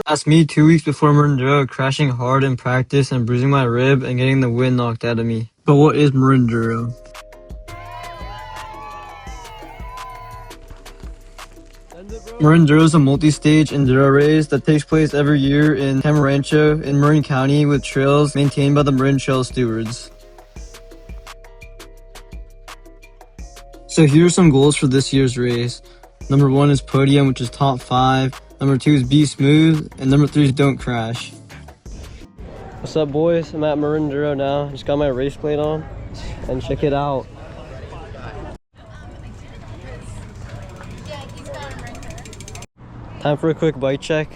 That's me 2 weeks before Marinduro, crashing hard in practice and bruising my rib and getting the wind knocked out of me. But what is Marinduro? Marinduro is a multi-stage enduro race that takes place every year in Tamarancho in Marin County with trails maintained by the Marin Trail Stewards. So here are some goals for this year's race. Number 1 is Podium, which is top 5. Number 2 is be smooth, and number 3 is don't crash. What's up, boys? I'm at Marinduro now. Just got my race plate on, and check it out. Time for a quick bike check.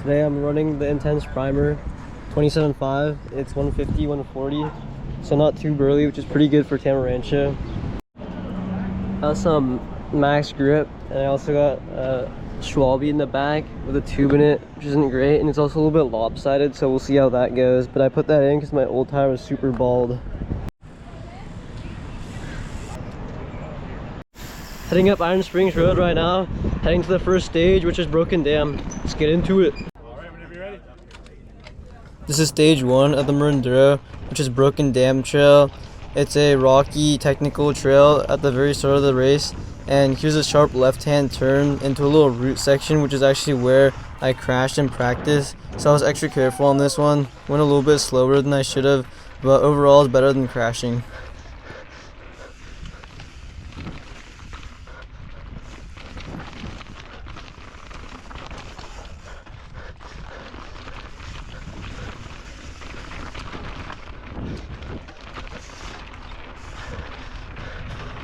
Today I'm running the Intense Primer 27.5. It's 150, 140, so not too burly, which is pretty good for Tamarancho. Got some max grip, and I also got a Schwalbe in the back with a tube in it, which isn't great, and it's also a little bit lopsided, so we'll see how that goes. But I put that in because my old tire was super bald. Heading up Iron Springs Road right now, heading to the first stage, which is Broken Dam. Let's get into it. Alright, whenever you're ready. This is stage 1 of the Marinduro, which is Broken Dam Trail. It's a rocky, technical trail at the very start of the race, and here's a sharp left-hand turn into a little root section, which is actually where I crashed in practice. So I was extra careful on this one. Went a little bit slower than I should have, but overall it's better than crashing.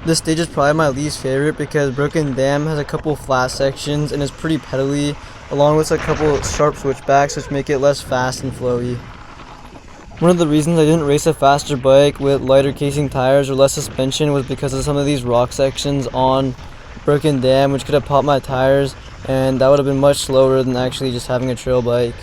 This stage is probably my least favorite because Broken Dam has a couple flat sections and is pretty pedally, along with a couple sharp switchbacks which make it less fast and flowy. One of the reasons I didn't race a faster bike with lighter casing tires or less suspension was because of some of these rock sections on Broken Dam, which could have popped my tires, and that would have been much slower than actually just having a trail bike.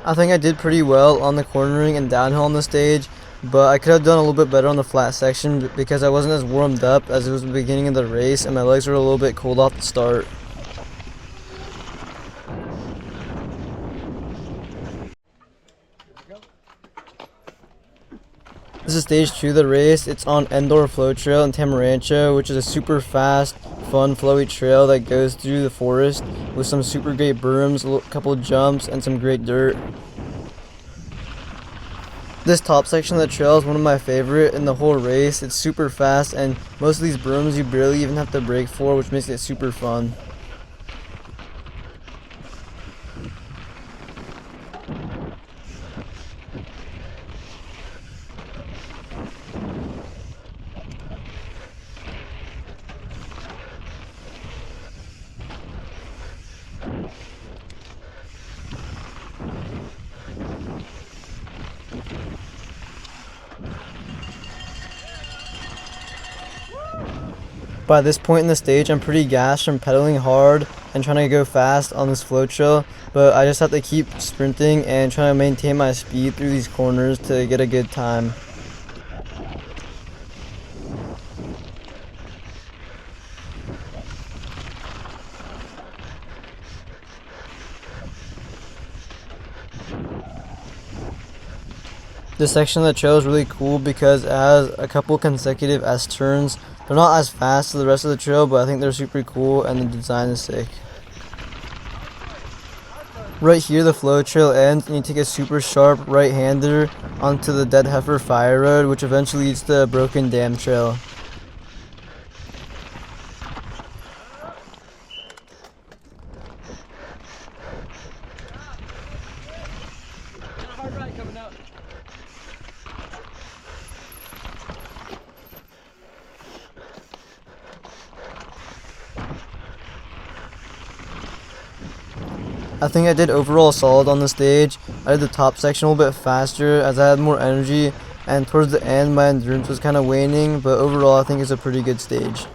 I think I did pretty well on the cornering and downhill on the stage, but I could have done a little bit better on the flat section because I wasn't as warmed up as it was the beginning of the race and my legs were a little bit cold off the start. This is stage 2 of the race. It's on Endor Flow Trail in Tamarancho, which is a super fast, fun, flowy trail that goes through the forest with some super great berms, a couple jumps, and some great dirt. This top section of the trail is one of my favorite in the whole race. It's super fast, and most of these berms you barely even have to brake for, which makes it super fun. By this point in the stage, I'm pretty gassed from pedaling hard and trying to go fast on this flow trail, but I just have to keep sprinting and trying to maintain my speed through these corners to get a good time. This section of the trail is really cool because it has a couple consecutive S-turns. They're not as fast as the rest of the trail, but I think they're super cool and the design is sick. Right here the flow trail ends and you take a super sharp right-hander onto the Dead Heifer Fire Road, which eventually leads to Broken Dam Trail. I think I did overall solid on the stage. I did the top section a little bit faster as I had more energy, and towards the end my endurance was kind of waning, but overall I think it's a pretty good stage.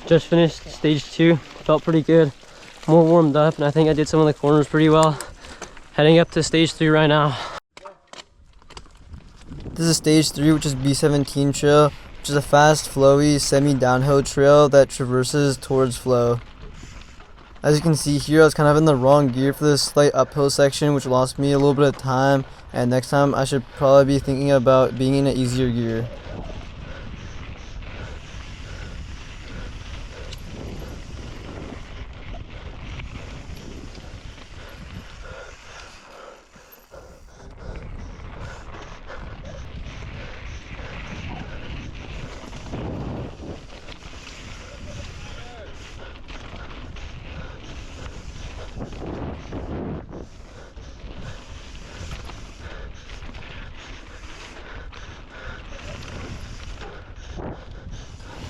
Just finished stage 2, felt pretty good, more warmed up, and I think I did some of the corners pretty well. Heading up to stage 3 right now. This is stage 3, which is B17 trail, which is a fast, flowy, semi-downhill trail that traverses towards flow. As you can see here, I was kind of in the wrong gear for this slight uphill section, which lost me a little bit of time, and next time I should probably be thinking about being in an easier gear.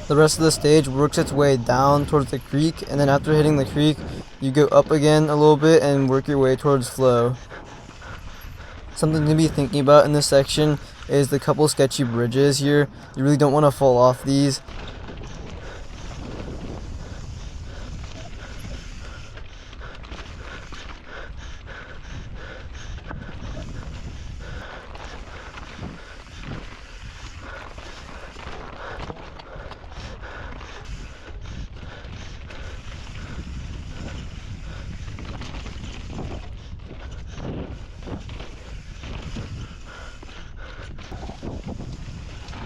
The rest of the stage works its way down towards the creek, and then after hitting the creek, you go up again a little bit and work your way towards flow. Something to be thinking about in this section is the couple sketchy bridges here. You really don't want to fall off these.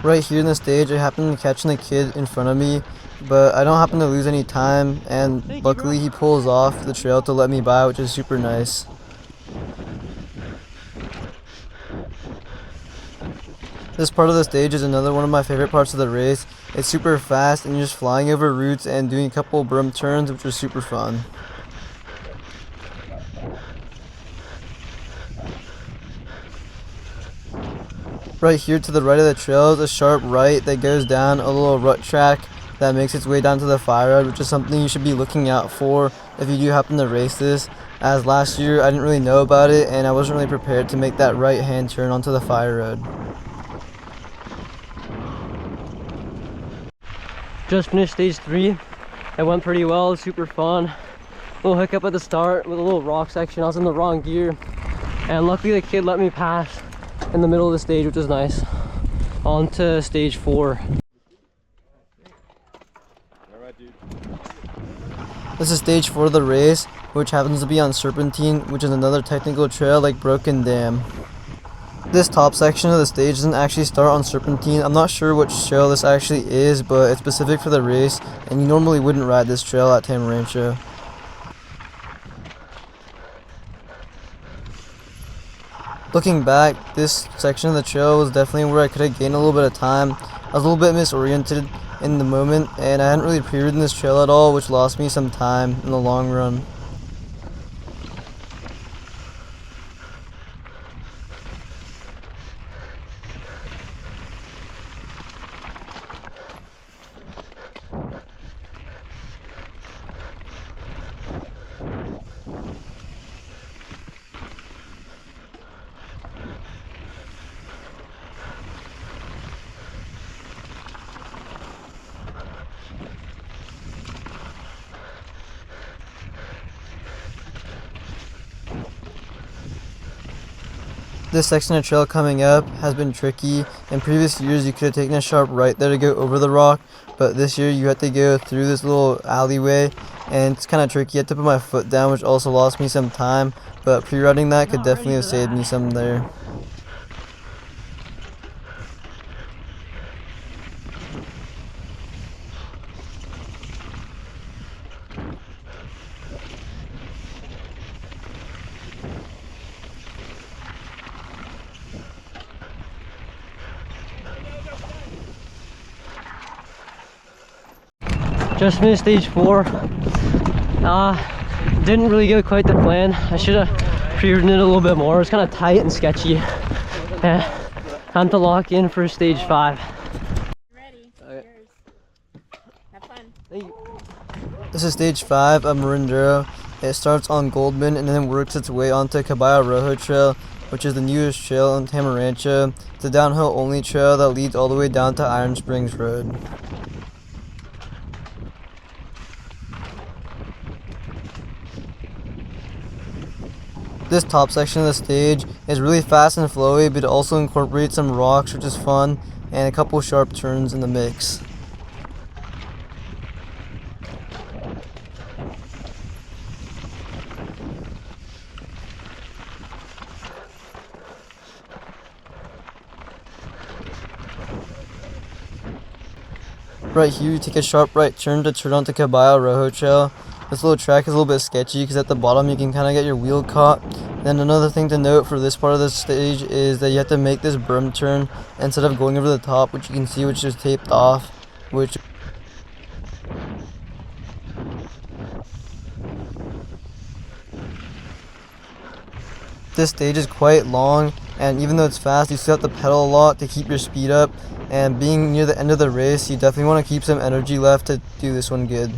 Right here in the stage, I happen to catch the kid in front of me, but I don't happen to lose any time, and luckily he pulls off the trail to let me by, which is super nice. This part of the stage is another one of my favorite parts of the race. It's super fast and you're just flying over roots and doing a couple berm turns, which was super fun. Right here to the right of the trail is a sharp right that goes down a little rut track that makes its way down to the fire road, which is something you should be looking out for if you do happen to race this, as last year I didn't really know about it and I wasn't really prepared to make that right hand turn onto the fire road. Just finished stage 3. It went pretty well, super fun. Little hiccup at the start with a little rock section. I was in the wrong gear, and luckily the kid let me pass in the middle of the stage, which was nice. On to stage 4. Alright, dude. This is stage 4 of the race, which happens to be on Serpentine, which is another technical trail like Broken Dam. This top section of the stage doesn't actually start on Serpentine. I'm not sure which trail this actually is, but it's specific for the race, and you normally wouldn't ride this trail at Tamarancho. Looking back, this section of the trail was definitely where I could have gained a little bit of time. I was a little bit misoriented in the moment, and I hadn't really pre-ridden this trail at all, which lost me some time in the long run. This section of trail coming up has been tricky. In previous years you could have taken a sharp right there to go over the rock, but this year you had to go through this little alleyway and it's kind of tricky. I had to put my foot down, which also lost me some time, but pre-riding that could definitely have saved me some there. Just finished stage 4. Didn't really go quite the plan. I should have pre-ridden it a little bit more. It's kind of tight and sketchy. Time to lock in for stage 5. Ready? Okay. Yours. Have fun. Thank you. This is stage 5 of Marinduro. It starts on Goldman and then works its way onto Caballo Rojo Trail, which is the newest trail in Tamarancho. It's a downhill only trail that leads all the way down to Iron Springs Road. This top section of the stage is really fast and flowy, but it also incorporates some rocks, which is fun, and a couple sharp turns in the mix. Right here, you take a sharp right turn to turn onto Caballo Rojo Trail. This little track is a little bit sketchy because at the bottom you can kind of get your wheel caught. Then another thing to note for this part of the stage is that you have to make this berm turn instead of going over the top, which you can see which is taped off, which this stage is quite long, and even though it's fast, you still have to pedal a lot to keep your speed up. And being near the end of the race, you definitely want to keep some energy left to do this one good.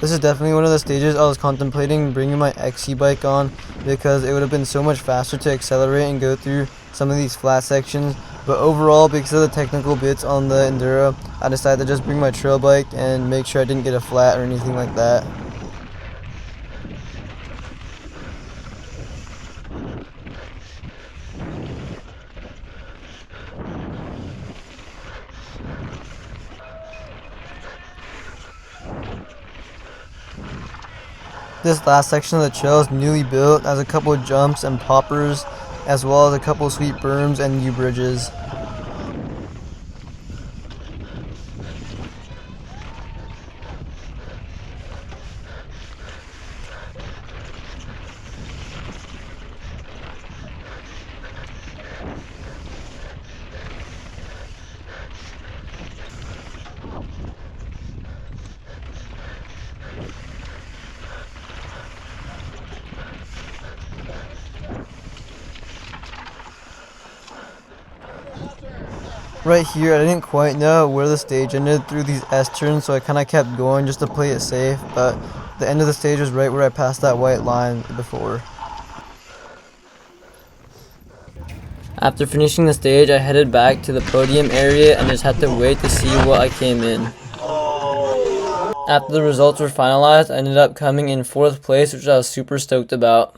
This is definitely one of the stages I was contemplating bringing my XC bike on, because it would have been so much faster to accelerate and go through some of these flat sections. But overall, because of the technical bits on the Enduro, I decided to just bring my trail bike and make sure I didn't get a flat or anything like that. This last section of the trail is newly built, has a couple of jumps and poppers, as well as a couple of sweet berms and new bridges. Right here, I didn't quite know where the stage ended through these S-turns, so I kind of kept going just to play it safe, but the end of the stage was right where I passed that white line before. After finishing the stage, I headed back to the podium area and just had to wait to see what I came in. After the results were finalized, I ended up coming in 4th place, which I was super stoked about.